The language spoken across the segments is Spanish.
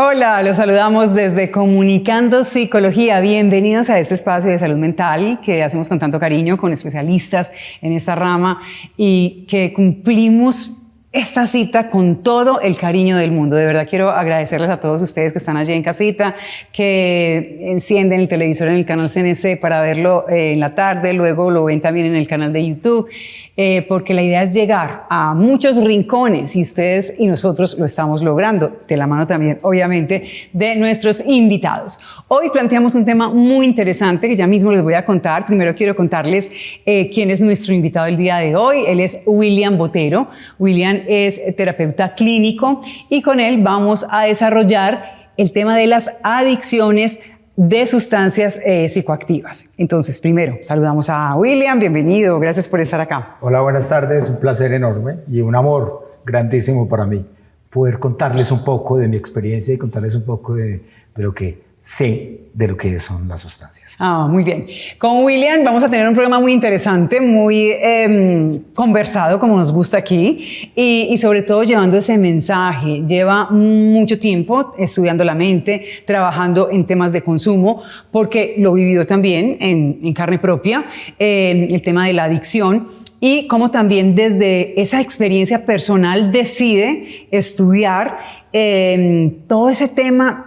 Hola, los saludamos desde Comunicando Psicología. Bienvenidos a este espacio de salud mental que hacemos con tanto cariño, con especialistas en esta rama y que cumplimos esta cita con todo el cariño del mundo. De verdad quiero agradecerles a todos ustedes que están allí en casita, que encienden el televisor en el canal CNC para verlo en la tarde, luego lo ven también en el canal de YouTube, porque la idea es llegar a muchos rincones y ustedes y nosotros lo estamos logrando, de la mano también, obviamente, de nuestros invitados. Hoy planteamos un tema muy interesante que ya mismo les voy a contar. Primero quiero contarles quién es nuestro invitado el día de hoy. Él es William Botero. William es terapeuta clínico y con él vamos a desarrollar el tema de las adicciones de sustancias psicoactivas. Entonces, primero, saludamos a William. Bienvenido, gracias por estar acá. Hola, buenas tardes. Un placer enorme y un amor grandísimo para mí poder contarles un poco de mi experiencia y contarles un poco de lo que sé de lo que son las sustancias. Muy bien. Con William vamos a tener un programa muy interesante, muy conversado, como nos gusta aquí, y sobre todo llevando ese mensaje. Lleva mucho tiempo estudiando la mente, trabajando en temas de consumo, porque lo vivió también en carne propia, el tema de la adicción. Y como también desde esa experiencia personal decide estudiar todo ese tema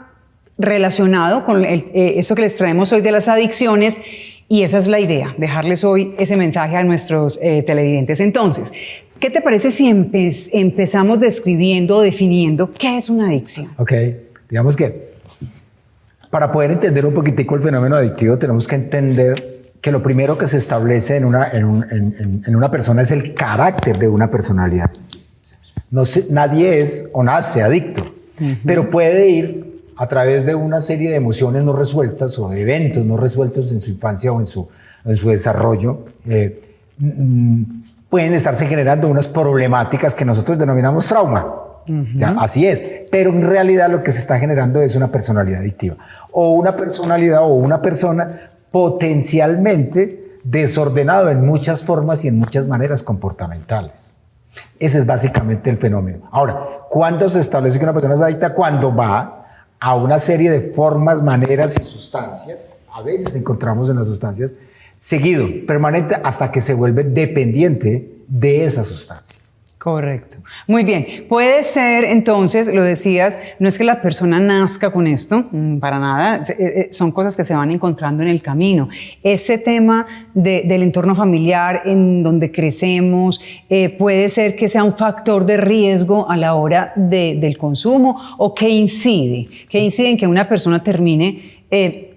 relacionado con eso que les traemos hoy de las adicciones, y esa es la idea, dejarles hoy ese mensaje a nuestros televidentes. Entonces, ¿qué te parece si empezamos describiendo o definiendo qué es una adicción? Ok, digamos que para poder entender un poquitico el fenómeno adictivo tenemos que entender que lo primero que se establece en una persona es el carácter de una personalidad. Nadie es o nace adicto, pero puede ir a través de una serie de emociones no resueltas o de eventos no resueltos en su infancia o en su desarrollo, pueden estarse generando unas problemáticas que nosotros denominamos trauma. ¿Ya? Así es, pero en realidad lo que se está generando es una personalidad adictiva o una personalidad o una persona potencialmente desordenado en muchas formas y en muchas maneras comportamentales. Ese es básicamente el fenómeno. Ahora, ¿cuándo se establece que una persona es adicta? Cuando va a una serie de formas, maneras y sustancias, a veces encontramos en las sustancias, seguido, permanente, hasta que se vuelve dependiente de esa sustancia. Correcto. Muy bien. Puede ser, entonces, lo decías, no es que la persona nazca con esto, para nada, son cosas que se van encontrando en el camino. Ese tema del entorno familiar en donde crecemos, puede ser que sea un factor de riesgo a la hora del consumo, o que incide en que una persona termine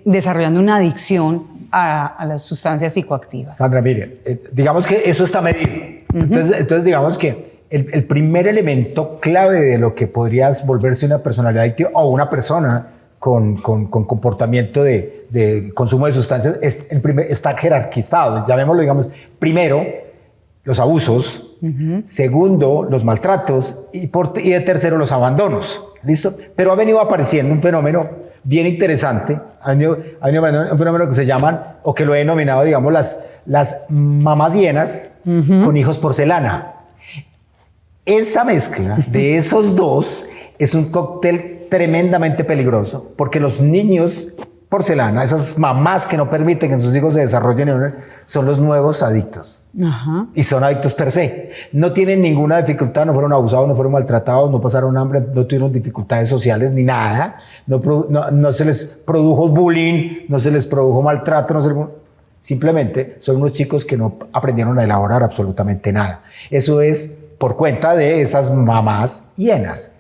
desarrollando una adicción a las sustancias psicoactivas. Sandra, mire, digamos que eso está medido. Entonces digamos que el primer elemento clave de lo que podrías volverse una personalidad adictiva o una persona con comportamiento de consumo de sustancias está jerarquizado. Llamémoslo, digamos, primero, los abusos, segundo, los maltratos y de tercero, los abandonos. ¿Listo? Pero ha venido apareciendo un fenómeno bien interesante, ha venido un fenómeno que se llaman, o que lo he denominado, digamos, las mamás hienas con hijos porcelana. Esa mezcla de esos dos es un cóctel tremendamente peligroso, porque los niños porcelana, esas mamás que no permiten que sus hijos se desarrollen, son los nuevos adictos. Y son adictos per se. No tienen ninguna dificultad, no fueron abusados, no fueron maltratados, no pasaron hambre, no tuvieron dificultades sociales ni nada. No se les produjo bullying, no se les produjo maltrato, simplemente son unos chicos que no aprendieron a elaborar absolutamente nada. Eso es por cuenta de esas mamás hienas,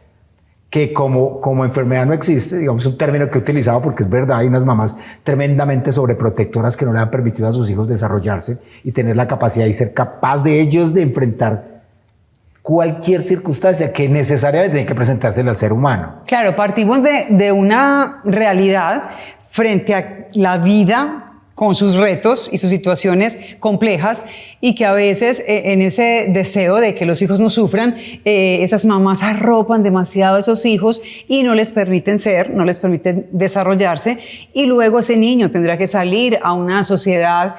que como enfermedad no existe, digamos, es un término que he utilizado porque es verdad, hay unas mamás tremendamente sobreprotectoras que no le han permitido a sus hijos desarrollarse y tener la capacidad y ser capaz de ellos de enfrentar cualquier circunstancia que necesariamente tiene que presentársele al ser humano. Claro, partimos de una realidad frente a la vida con sus retos y sus situaciones complejas, y que a veces en ese deseo de que los hijos no sufran, esas mamás arropan demasiado a esos hijos y no les permiten no les permiten desarrollarse, y luego ese niño tendrá que salir a una sociedad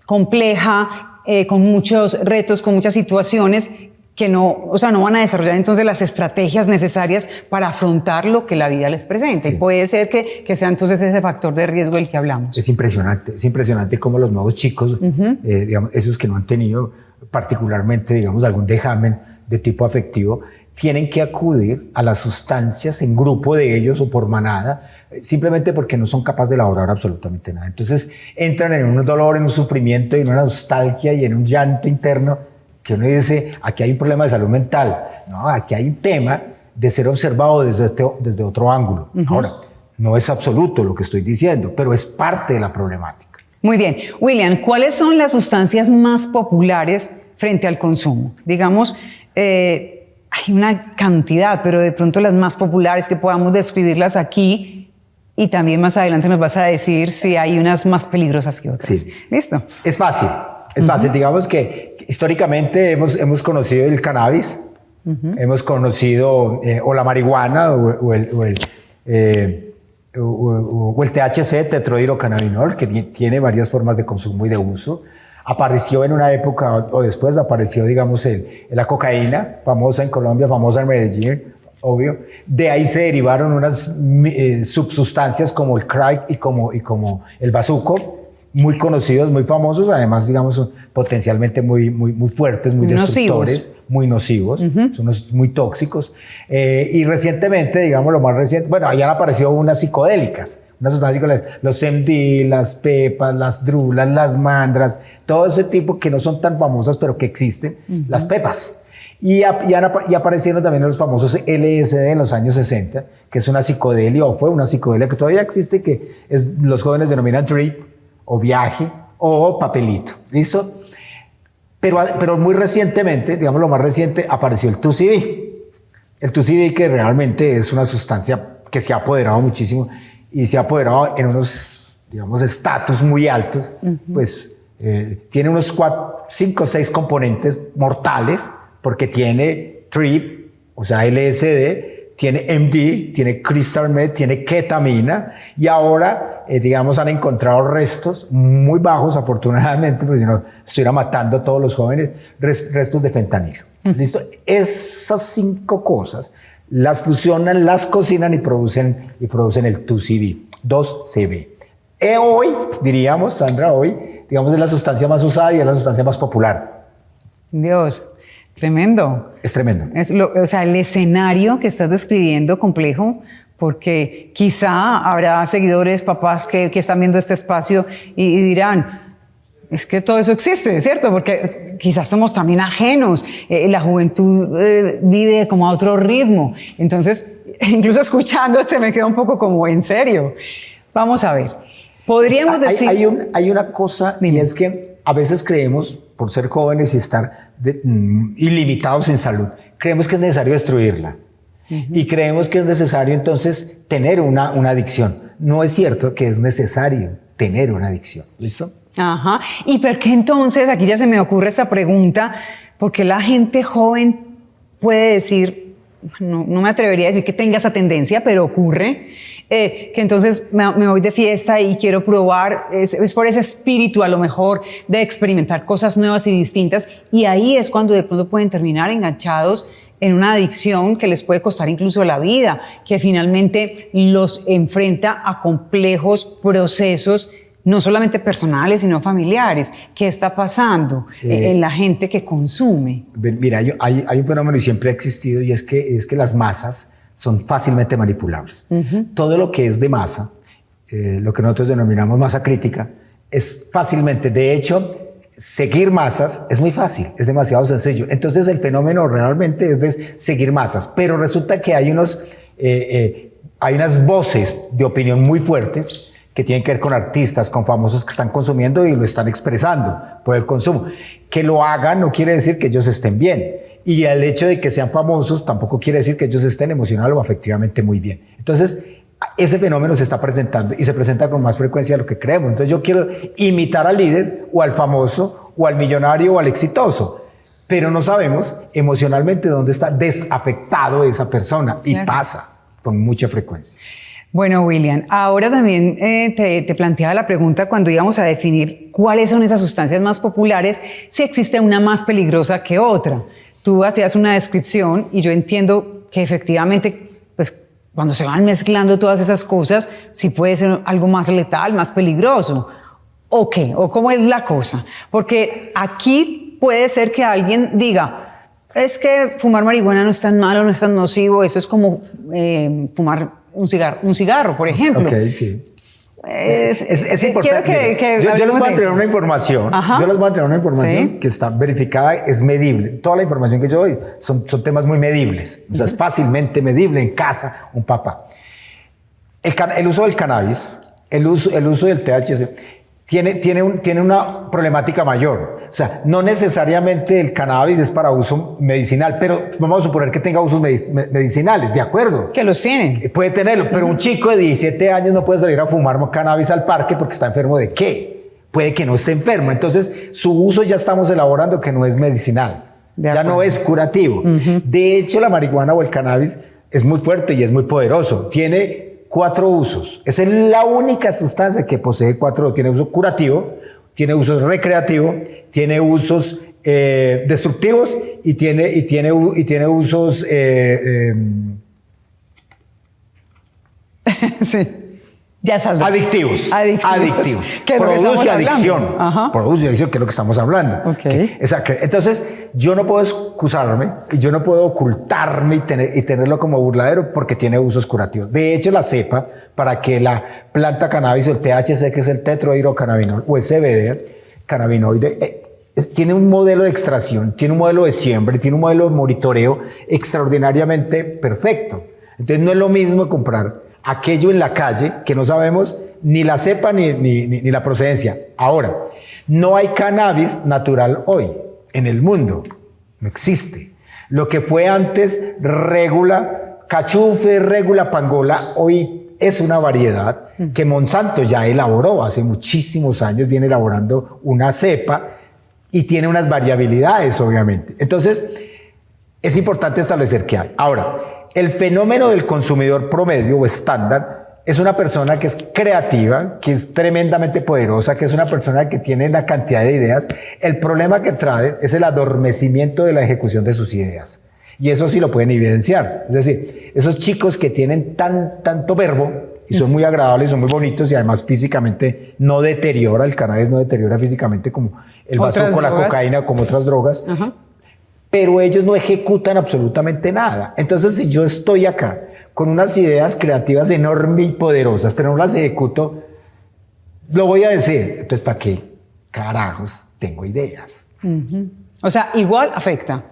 compleja, con muchos retos, con muchas situaciones que no, o sea, no van a desarrollar entonces las estrategias necesarias para afrontar lo que la vida les presenta. Sí. Y puede ser que sea entonces ese factor de riesgo del que hablamos. Es impresionante cómo los nuevos chicos, digamos, esos que no han tenido particularmente, digamos, algún dejamen de tipo afectivo, tienen que acudir a las sustancias en grupo de ellos o por manada, simplemente porque no son capaces de elaborar absolutamente nada. Entonces entran en un dolor, en un sufrimiento, en una nostalgia y en un llanto interno, que uno dice, aquí hay un problema de salud mental, no, aquí hay un tema de ser observado desde otro ángulo. Ahora, no es absoluto lo que estoy diciendo, pero es parte de la problemática. Muy bien. William, ¿cuáles son las sustancias más populares frente al consumo? Digamos, hay una cantidad, pero de pronto las más populares que podamos describirlas aquí, y también más adelante nos vas a decir si hay unas más peligrosas que otras. Sí. ¿Listo? Es fácil. Digamos que históricamente hemos conocido el cannabis, hemos conocido o la marihuana o el THC, tetrohidrocannabinol, que tiene varias formas de consumo y de uso. Apareció en una época, o después apareció, digamos, la cocaína, famosa en Colombia, famosa en Medellín, obvio. De ahí se derivaron unas subsustancias como el crack y como el bazuco, muy conocidos, muy famosos, además, digamos, potencialmente muy fuertes, muy destructores, muy nocivos, son muy tóxicos. Y recientemente, digamos, lo más reciente, bueno, allá han aparecido unas psicodélicas, unas sustancias, los MD, las pepas, las drulas, las mandras, todo ese tipo que no son tan famosas, pero que existen, las pepas. Y aparecieron también los famosos LSD en los años 60, que es una psicodelia, o fue una psicodelia que todavía existe, que los jóvenes denominan trip, o viaje, o papelito, ¿listo? Pero muy recientemente, digamos lo más reciente, apareció el 2CB. El 2CB, que realmente es una sustancia que se ha apoderado muchísimo y se ha apoderado en unos, digamos, estatus muy altos, pues tiene unos 5 o 6 componentes mortales, porque tiene trip, o sea, LSD, tiene MD, tiene crystal meth, tiene ketamina, y ahora, digamos, han encontrado restos muy bajos, afortunadamente, porque si no, estuviera matando a todos los jóvenes, restos de fentanilo. ¿Listo? Esas 5 cosas las fusionan, las cocinan y producen el 2CB. Hoy, diríamos, Sandra, digamos, es la sustancia más usada y es la sustancia más popular. Dios. Tremendo. Es tremendo. O sea, el escenario que estás describiendo complejo, porque quizá habrá seguidores, papás que están viendo este espacio y dirán, es que todo eso existe, ¿cierto? Porque quizás somos también ajenos. La juventud vive como a otro ritmo. Entonces, incluso escuchándote me queda un poco como en serio. Vamos a ver. Podríamos decir... Hay una cosa, y es que a veces creemos, por ser jóvenes y estar ilimitados en salud, creemos que es necesario destruirla. Y creemos que es necesario entonces tener una adicción. No es cierto que es necesario tener una adicción. ¿Listo? Ajá. ¿Y por qué entonces, aquí ya se me ocurre esta pregunta, porque la gente joven puede decir, no me atrevería a decir que tenga esa tendencia, pero ocurre, que entonces me voy de fiesta y quiero probar, es por ese espíritu a lo mejor de experimentar cosas nuevas y distintas, y ahí es cuando de pronto pueden terminar enganchados en una adicción que les puede costar incluso la vida, que finalmente los enfrenta a complejos procesos no solamente personales, sino familiares. ¿Qué está pasando en la gente que consume? Mira, hay un fenómeno y siempre ha existido, y es que las masas son fácilmente manipulables. Todo lo que es de masa, lo que nosotros denominamos masa crítica, es fácilmente, de hecho, seguir masas es muy fácil, es demasiado sencillo. Entonces el fenómeno realmente es de seguir masas, pero resulta que hay unas voces de opinión muy fuertes que tienen que ver con artistas, con famosos que están consumiendo y lo están expresando por el consumo. Que lo hagan no quiere decir que ellos estén bien. Y el hecho de que sean famosos tampoco quiere decir que ellos estén emocional o afectivamente muy bien. Entonces, ese fenómeno se está presentando y se presenta con más frecuencia de lo que creemos. Entonces, yo quiero imitar al líder o al famoso o al millonario o al exitoso, pero no sabemos emocionalmente dónde está desafectado esa persona. Claro. Y pasa con mucha frecuencia. Bueno, William, ahora también te planteaba la pregunta cuando íbamos a definir cuáles son esas sustancias más populares, si existe una más peligrosa que otra. tú hacías una descripción y yo entiendo que efectivamente, pues cuando se van mezclando todas esas cosas, sí puede ser algo más letal, más peligroso. ¿O qué? ¿O cómo es la cosa? Porque aquí puede ser que alguien diga, es que fumar marihuana no es tan malo, no es tan nocivo, eso es como fumar un cigarro, por ejemplo. Ok, sí. Es importante. Yo les voy a tener una información. Ajá. Yo les voy a tener una información Sí. que está verificada, es medible. Toda la información que yo doy son temas muy medibles. O sea, es fácilmente medible en casa, un papá. El uso del cannabis, el uso del THC, tiene una problemática mayor. O sea, no necesariamente el cannabis es para uso medicinal, pero vamos a suponer que tenga usos medicinales, ¿de acuerdo? Que los tienen. Puede tenerlo, pero un chico de 17 años no puede salir a fumar cannabis al parque porque está enfermo ¿de qué? Puede que no esté enfermo. Entonces, su uso ya estamos elaborando que no es medicinal, ya no es curativo. De hecho, la marihuana o el cannabis es muy fuerte y es muy poderoso. Tiene 4 usos. Esa es la única sustancia que posee 4. Tiene uso curativo, tiene usos recreativo, tiene usos destructivos y tiene usos Sí. Ya saldrá. adictivos. Que es lo que estamos Produce hablando. adicción. Ajá. Produce adicción, que es lo que estamos hablando. Ok. Exacto. Entonces, yo no puedo excusarme y yo no puedo ocultarme y tenerlo como burladero porque tiene usos curativos. De hecho, la cepa, para que la planta cannabis, el THC, que es el tetrahidrocannabinol, o el CBD, cannabinoide, tiene un modelo de extracción, tiene un modelo de siembra, tiene un modelo de monitoreo extraordinariamente perfecto. Entonces, no es lo mismo comprar aquello en la calle que no sabemos ni la cepa ni la procedencia. Ahora, no hay cannabis natural hoy en el mundo, no existe. Lo que fue antes régula, cachufe, régula, pangola, hoy es una variedad que Monsanto ya elaboró hace muchísimos años, viene elaborando una cepa y tiene unas variabilidades, obviamente. Entonces, es importante establecer qué hay. Ahora, el fenómeno del consumidor promedio o estándar es una persona que es creativa, que es tremendamente poderosa, que es una persona que tiene una cantidad de ideas. El problema que trae es el adormecimiento de la ejecución de sus ideas. Y eso sí lo pueden evidenciar. Es decir, esos chicos que tienen tanto verbo y son muy agradables, son muy bonitos y además físicamente no deteriora, el cannabis no deteriora físicamente como el vaso con la cocaína o como otras drogas. Ajá. Pero ellos no ejecutan absolutamente nada. Entonces, si yo estoy acá con unas ideas creativas enormes y poderosas, pero no las ejecuto, lo voy a decir. Entonces, ¿para qué carajos tengo ideas? O sea, igual afecta.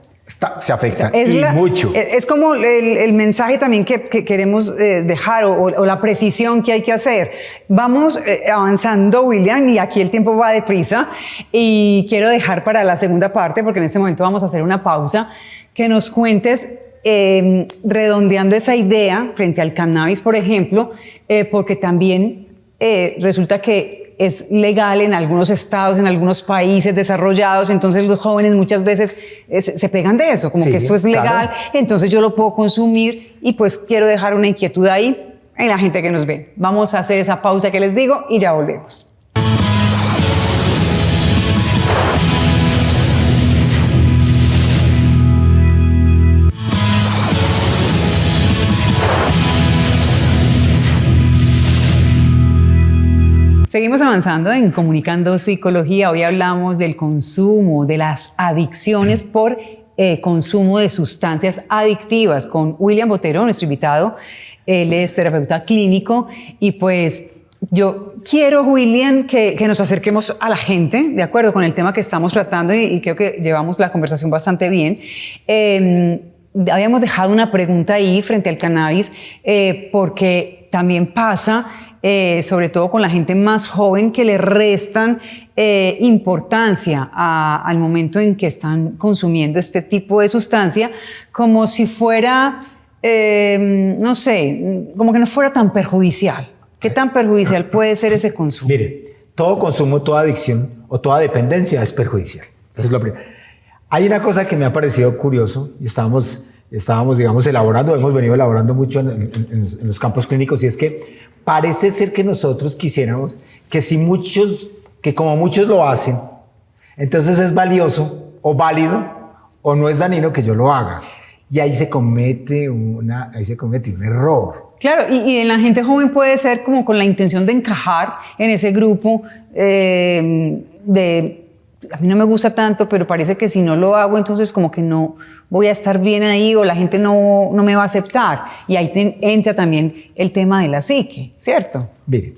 Se afecta, o sea, mucho. Es como el mensaje también que queremos dejar o la precisión que hay que hacer. Vamos avanzando, William, y aquí el tiempo va deprisa y quiero dejar para la segunda parte, porque en este momento vamos a hacer una pausa, que nos cuentes redondeando esa idea frente al cannabis, por ejemplo, porque también resulta que es legal en algunos estados, en algunos países desarrollados, entonces los jóvenes muchas veces se pegan de eso, como sí, que esto es legal, claro. Entonces yo lo puedo consumir y pues quiero dejar una inquietud ahí en la gente que nos ve. Vamos a hacer esa pausa que les digo y ya volvemos. Seguimos avanzando en Comunicando Psicología. Hoy hablamos del consumo, de las adicciones por consumo de sustancias adictivas con William Botero, nuestro invitado. Él es terapeuta clínico y pues yo quiero, William, que nos acerquemos a la gente, de acuerdo con el tema que estamos tratando y creo que llevamos la conversación bastante bien. Habíamos dejado una pregunta ahí frente al cannabis porque también pasa sobre todo con la gente más joven, que le restan importancia al momento en que están consumiendo este tipo de sustancia, como si fuera, no sé, como que no fuera tan perjudicial. ¿Qué tan perjudicial puede ser ese consumo? Mire, todo consumo, toda adicción o toda dependencia es perjudicial. Eso es lo primero. Hay una cosa que me ha parecido curioso y estábamos digamos, elaborando, hemos venido elaborando mucho en los campos clínicos, y es que parece ser que nosotros quisiéramos que como muchos lo hacen, entonces es valioso o válido o no es dañino que yo lo haga. Y ahí se comete un error. Claro, y en la gente joven puede ser como con la intención de encajar en ese grupo a mí no me gusta tanto, pero parece que si no lo hago, entonces como que no voy a estar bien ahí o la gente no me va a aceptar. Y ahí entra también el tema de la psique, ¿cierto? Mire,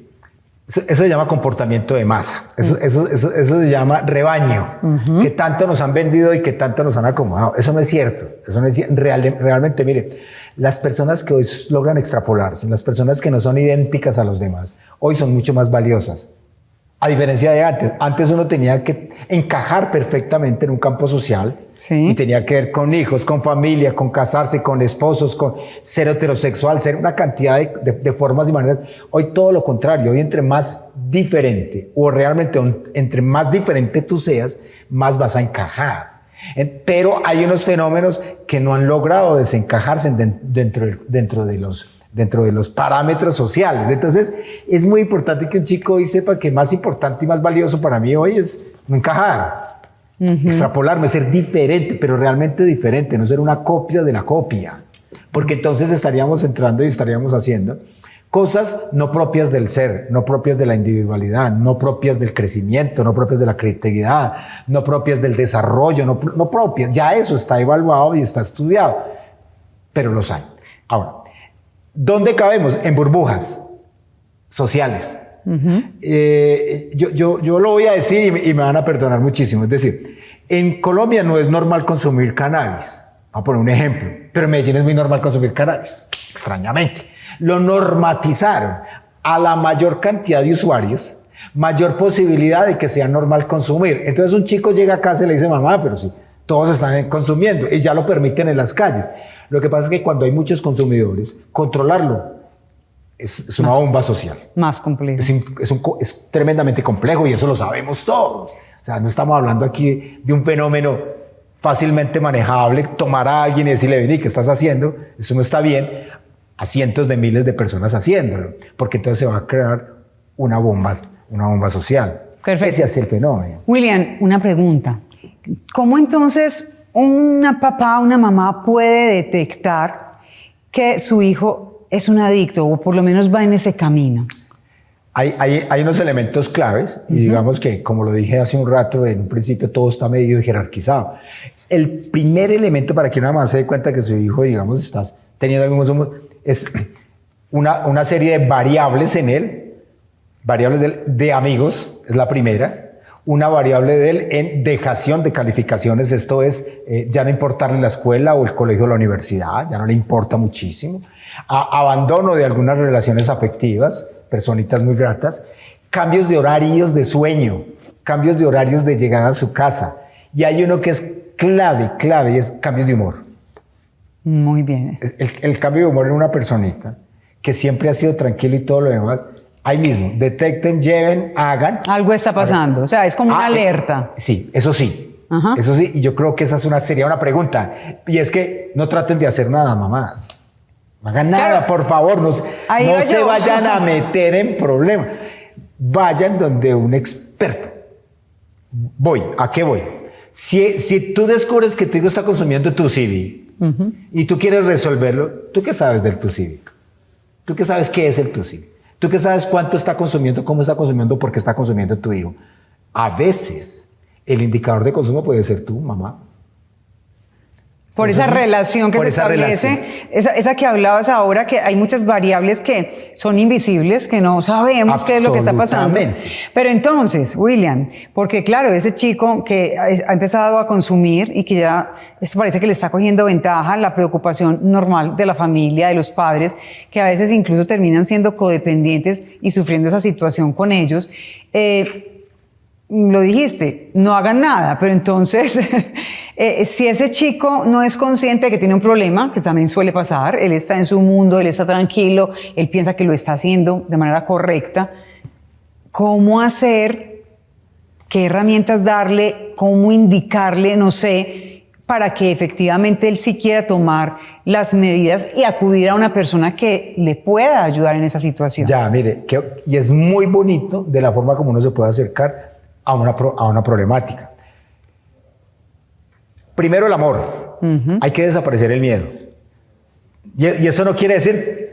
eso se llama comportamiento de masa, eso se llama rebaño, que tanto nos han vendido y que tanto nos han acomodado. Eso no es cierto, realmente, mire, las personas que hoy logran extrapolarse, las personas que no son idénticas a los demás, hoy son mucho más valiosas. A diferencia de antes uno tenía que encajar perfectamente en un campo social, sí, y tenía que ver con hijos, con familia, con casarse, con esposos, con ser heterosexual, ser una cantidad de formas y maneras. Hoy todo lo contrario, hoy entre más diferente o realmente entre más diferente tú seas, más vas a encajar. Pero hay unos fenómenos que no han logrado desencajarse dentro de los parámetros sociales. Entonces, es muy importante que un chico hoy sepa que más importante y más valioso para mí hoy es no encajar, extrapolarme, ser diferente, pero realmente diferente, no ser una copia de la copia. Porque entonces estaríamos entrando y estaríamos haciendo cosas no propias del ser, no propias de la individualidad, no propias del crecimiento, no propias de la creatividad, no propias del desarrollo, no propias. Ya eso está evaluado y está estudiado, pero los hay. Ahora, ¿dónde cabemos? En burbujas sociales. Yo lo voy a decir y me van a perdonar muchísimo. Es decir, en Colombia no es normal consumir cannabis. Voy a poner un ejemplo. Pero en Medellín es muy normal consumir cannabis. Extrañamente. Lo normatizaron a la mayor cantidad de usuarios, mayor posibilidad de que sea normal consumir. Entonces un chico llega a casa y le dice, mamá, pero sí, todos están consumiendo y ya lo permiten en las calles. Lo que pasa es que cuando hay muchos consumidores, controlarlo es una bomba social. Más complejo. Es tremendamente complejo y eso lo sabemos todos. O sea, no estamos hablando aquí de un fenómeno fácilmente manejable, tomar a alguien y decirle, vení, ¿qué estás haciendo? Eso no está bien. A cientos de miles de personas haciéndolo, porque entonces se va a crear una bomba social. Perfecto. Ese es el fenómeno. William, una pregunta. ¿Cómo entonces una papá, una mamá puede detectar que su hijo es un adicto o por lo menos va en ese camino? Hay unos elementos claves y digamos que, como lo dije hace un rato, en un principio todo está medido y jerarquizado. El primer elemento para que una mamá se dé cuenta que su hijo, digamos, está teniendo algún consumo es una serie de variables en él, variables de amigos, es la primera. Una variable de él en dejación de calificaciones, esto es, ya no importarle la escuela o el colegio o la universidad, ya no le importa muchísimo. Abandono de algunas relaciones afectivas, personitas muy gratas, cambios de horarios de sueño, cambios de horarios de llegada a su casa. Y hay uno que es clave, y es cambios de humor. Muy bien. El cambio de humor en una personita que siempre ha sido tranquilo y todo lo demás. Ahí mismo, detecten, lleven, hagan. Algo está pasando, o sea, es como una alerta. Sí, eso sí. Ajá. Eso sí, y yo creo que esa sería una pregunta. Y es que no traten de hacer nada, mamás. No hagan nada, claro, por favor. No se vayan a meter en problemas. Vayan donde un experto. ¿A qué voy? Si tú descubres que tu hijo está consumiendo Tusibi y tú quieres resolverlo, ¿tú qué sabes del Tusibi? ¿Tú qué sabes qué es el Tusibi? ¿Tú qué sabes cuánto está consumiendo, cómo está consumiendo, por qué está consumiendo tu hijo? A veces, el indicador de consumo puede ser tú, mamá. Por esa relación que se establece, esa que hablabas ahora, que hay muchas variables que son invisibles, que no sabemos qué es lo que está pasando. Pero entonces, William, porque claro, ese chico que ha empezado a consumir y que ya esto parece que le está cogiendo ventaja, la preocupación normal de la familia, de los padres, que a veces incluso terminan siendo codependientes y sufriendo esa situación con ellos. Lo dijiste, no hagan nada, pero entonces, si ese chico no es consciente de que tiene un problema, que también suele pasar, él está en su mundo, él está tranquilo, él piensa que lo está haciendo de manera correcta, ¿cómo hacer? ¿Qué herramientas darle? ¿Cómo indicarle? No sé, para que efectivamente él sí quiera tomar las medidas y acudir a una persona que le pueda ayudar en esa situación. Ya, mire, y es muy bonito de la forma como uno se puede acercar a una problemática. Primero el amor. Hay que desaparecer el miedo. Y eso no quiere decir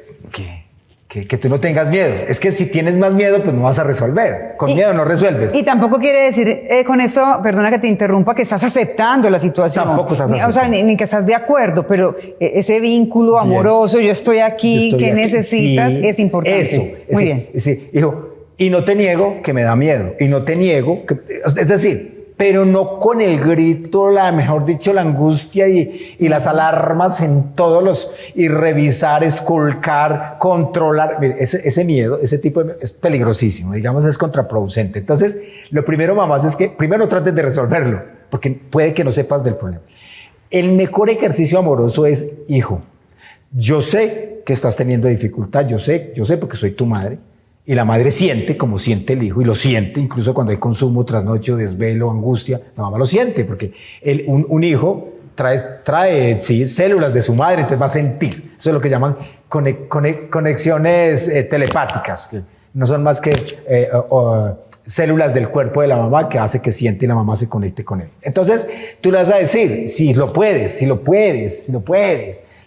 que tú no tengas miedo. Es que si tienes más miedo, pues no vas a resolver. Con miedo no resuelves. Y tampoco quiere decir con esto, perdona que te interrumpa, que estás aceptando la situación. Tampoco estás aceptando. O sea, ni que estás de acuerdo, pero ese vínculo amoroso, yo estoy aquí, ¿qué necesitas? Sí, es importante. Eso. Muy bien. Sí, hijo, y no te niego que me da miedo. Y no te niego que... Es decir, pero no con el grito, mejor dicho, la angustia y las alarmas en todos los... Y revisar, esculcar, controlar. Mire, ese miedo, ese tipo de... Es peligrosísimo, digamos, es contraproducente. Entonces, lo primero, mamás, es que primero trates de resolverlo, porque puede que no sepas del problema. El mejor ejercicio amoroso es, hijo, yo sé que estás teniendo dificultad, yo sé porque soy tu madre. Y la madre siente como siente el hijo, y lo siente incluso cuando hay consumo, trasnocho, desvelo, angustia. La mamá lo siente, porque un hijo trae sí, células de su madre, entonces va a sentir. Eso es lo que llaman conexiones telepáticas, que no son más que células del cuerpo de la mamá que hace que siente y la mamá se conecte con él. Entonces, tú le vas a decir, si lo puedes.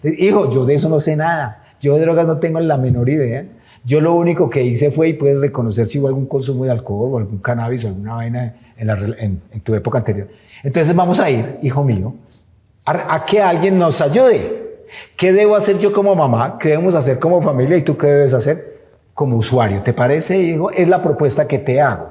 Hijo, yo de eso no sé nada. Yo de drogas no tengo la menor idea. Yo lo único que hice fue, y puedes reconocer si hubo algún consumo de alcohol o algún cannabis o alguna vaina en tu época anterior. Entonces vamos a ir, hijo mío, a que alguien nos ayude. ¿Qué debo hacer yo como mamá? ¿Qué debemos hacer como familia? ¿Y tú qué debes hacer como usuario? ¿Te parece, hijo? Es la propuesta que te hago.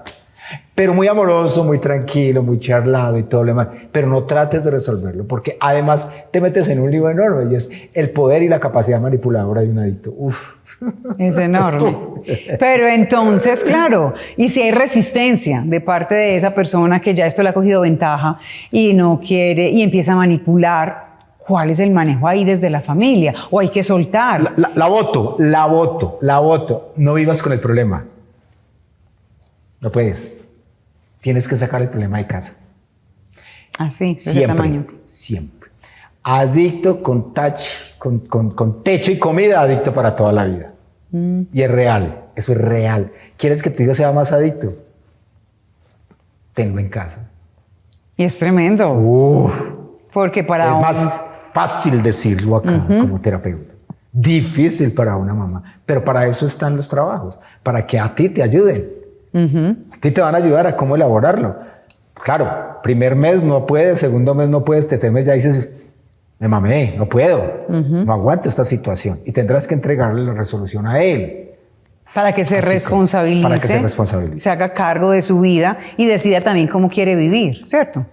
Pero muy amoroso, muy tranquilo, muy charlado y todo lo demás. Pero no trates de resolverlo, porque además te metes en un lío enorme y es el poder y la capacidad manipuladora de un adicto. Uf. Es enorme. Pero entonces, claro, y si hay resistencia de parte de esa persona que ya esto le ha cogido ventaja y no quiere y empieza a manipular, ¿cuál es el manejo ahí desde la familia? ¿O hay que soltar? La voto. No vivas con el problema. No puedes. Tienes que sacar el problema de casa. Así, de ese tamaño. Siempre. Adicto con techo y comida, adicto para toda la vida. Y es real, eso es real. ¿Quieres que tu hijo sea más adicto? Tenlo en casa. Y es tremendo. Porque para es más fácil decirlo acá como terapeuta. Difícil para una mamá. Pero para eso están los trabajos, para que a ti te ayuden. A ti te van a ayudar a cómo elaborarlo. Claro, primer mes no puedes, segundo mes no puedes, tercer mes ya dices, me mamé, no puedo, no aguanto esta situación. Y tendrás que entregarle la resolución a él. Para que se responsabilice. Para que se responsabilice. Se haga cargo de su vida y decida también cómo quiere vivir, ¿cierto?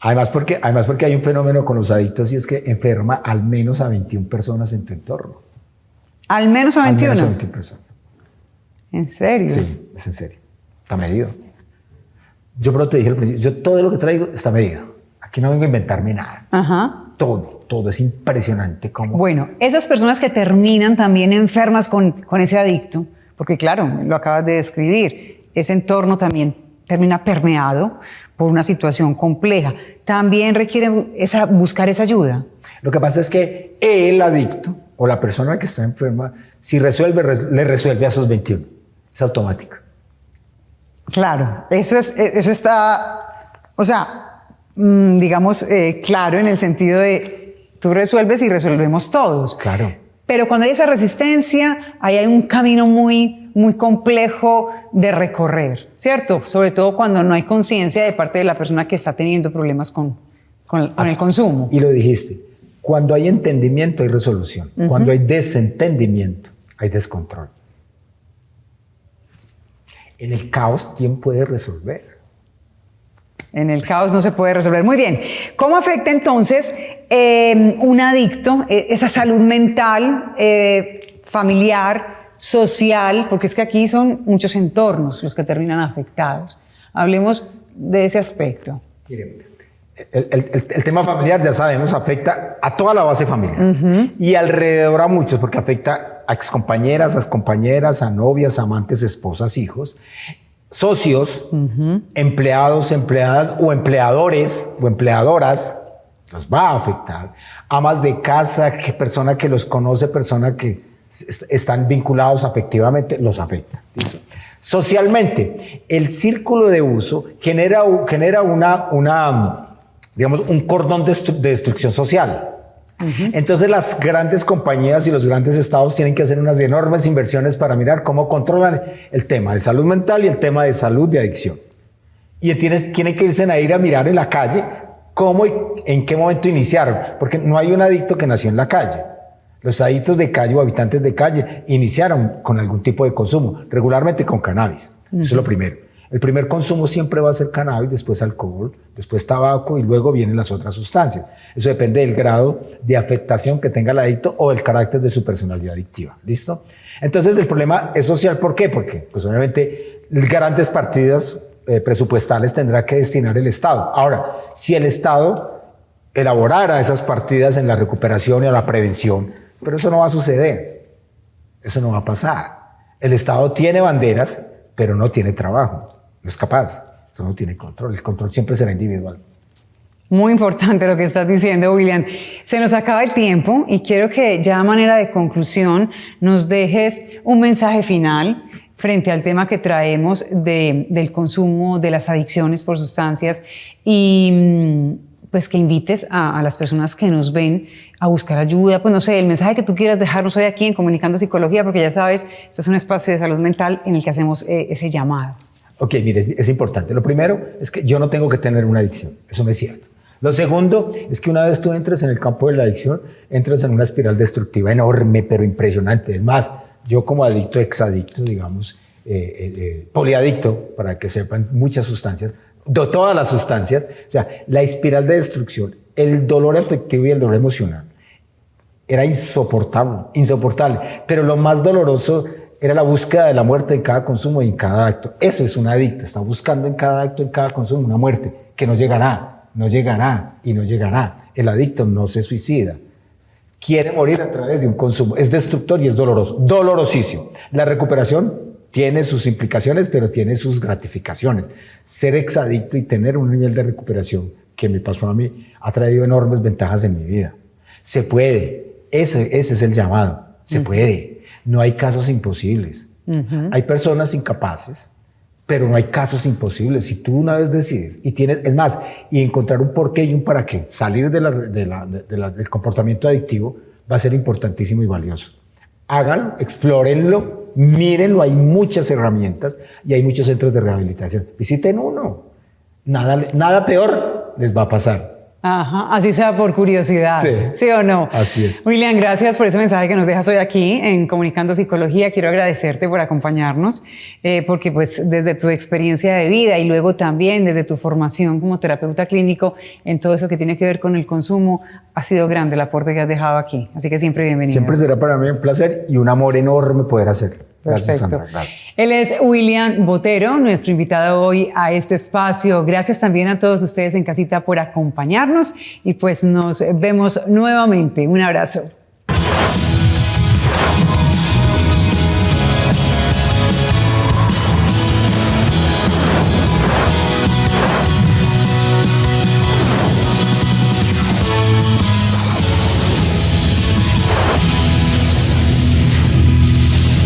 Además porque hay un fenómeno con los adictos y es que enferma al menos a 21 personas en tu entorno. ¿Al menos a 21? Al menos a 21 personas. ¿En serio? Sí, es en serio. Está medido. Yo pero te dije al principio, yo todo lo que traigo está medido. Aquí no vengo a inventarme nada. Ajá. Todo es impresionante. Como... Bueno, esas personas que terminan también enfermas con ese adicto, porque claro, lo acabas de describir, ese entorno también termina permeado por una situación compleja. También requieren buscar esa ayuda. Lo que pasa es que el adicto o la persona que está enferma, si resuelve, le resuelve a esos 21. Es automático. Claro, eso está, o sea, digamos, claro en el sentido de tú resuelves y resolvemos todos. Claro. Pero cuando hay esa resistencia, ahí hay un camino muy complejo de recorrer, ¿cierto? Sobre todo cuando no hay conciencia de parte de la persona que está teniendo problemas con el consumo. Y lo dijiste, cuando hay entendimiento hay resolución. Cuando hay desentendimiento hay descontrol. En el caos, ¿quién puede resolver? En el caos no se puede resolver. Muy bien. ¿Cómo afecta entonces un adicto, esa salud mental, familiar, social? Porque es que aquí son muchos entornos los que terminan afectados. Hablemos de ese aspecto. Miren, el tema familiar, ya sabemos, afecta a toda la base familiar y alrededor a muchos, porque afecta a excompañeras, a compañeras, a novias, amantes, esposas, hijos, socios, empleados, empleadas o empleadores o empleadoras, los va a afectar. Amas de casa, persona que los conoce, persona que están vinculados afectivamente, los afecta. ¿Listo? Socialmente, el círculo de uso genera digamos, un cordón de destrucción social. Entonces las grandes compañías y los grandes estados tienen que hacer unas enormes inversiones para mirar cómo controlan el tema de salud mental y el tema de salud de adicción. Y tienen que irse a ir a mirar en la calle cómo y en qué momento iniciaron, porque no hay un adicto que nació en la calle. Los adictos de calle o habitantes de calle iniciaron con algún tipo de consumo, regularmente con cannabis. Eso es lo primero. El primer consumo siempre va a ser cannabis, después alcohol, después tabaco y luego vienen las otras sustancias. Eso depende del grado de afectación que tenga el adicto o el carácter de su personalidad adictiva. ¿Listo? Entonces el problema es social. ¿Por qué? Porque pues obviamente grandes partidas presupuestales tendrá que destinar el Estado. Ahora, si el Estado elaborara esas partidas en la recuperación y a la prevención, pero eso no va a suceder. Eso no va a pasar. El Estado tiene banderas, pero no tiene trabajo. No es capaz, eso no tiene control. El control siempre será individual. Muy importante lo que estás diciendo, William. Se nos acaba el tiempo y quiero que ya a manera de conclusión nos dejes un mensaje final frente al tema que traemos del consumo, de las adicciones por sustancias y pues que invites a las personas que nos ven a buscar ayuda. Pues no sé, el mensaje que tú quieras dejarnos hoy aquí en Comunicando Psicología, porque ya sabes, este es un espacio de salud mental en el que hacemos ese llamado. Ok, mire, es importante. Lo primero es que yo no tengo que tener una adicción. Eso no es cierto. Lo segundo es que una vez tú entres en el campo de la adicción, entras en una espiral destructiva enorme, pero impresionante. Es más, yo como adicto, exadicto, digamos, poliadicto, para que sepan, muchas sustancias, de todas las sustancias, o sea, la espiral de destrucción, el dolor afectivo y el dolor emocional, era insoportable. Pero lo más doloroso era la búsqueda de la muerte en cada consumo y en cada acto. Eso es un adicto, está buscando en cada acto, en cada consumo, una muerte que no llegará y no llegará. El adicto no se suicida. Quiere morir a través de un consumo. Es destructor y es doloroso, dolorosísimo. La recuperación tiene sus implicaciones, pero tiene sus gratificaciones. Ser exadicto y tener un nivel de recuperación que me pasó a mí ha traído enormes ventajas en mi vida. Se puede. Ese es el llamado. Se puede. No hay casos imposibles. Hay personas incapaces, pero no hay casos imposibles. Si tú una vez decides y tienes, es más, y encontrar un porqué y un para qué, salir del comportamiento adictivo va a ser importantísimo y valioso. Háganlo, explórenlo, mírenlo, hay muchas herramientas y hay muchos centros de rehabilitación. Visiten uno. Nada peor les va a pasar. Ajá, así sea por curiosidad, ¿sí o no? Así es. William, gracias por ese mensaje que nos dejas hoy aquí en Comunicando Psicología. Quiero agradecerte por acompañarnos, porque pues desde tu experiencia de vida y luego también desde tu formación como terapeuta clínico en todo eso que tiene que ver con el consumo, ha sido grande el aporte que has dejado aquí. Así que siempre bienvenido. Siempre será para mí un placer y un amor enorme poder hacerlo. Gracias, Perfecto. Sandra. Gracias. Él es William Botero, nuestro invitado hoy a este espacio. Gracias también a todos ustedes en casita por acompañarnos y pues nos vemos nuevamente. Un abrazo.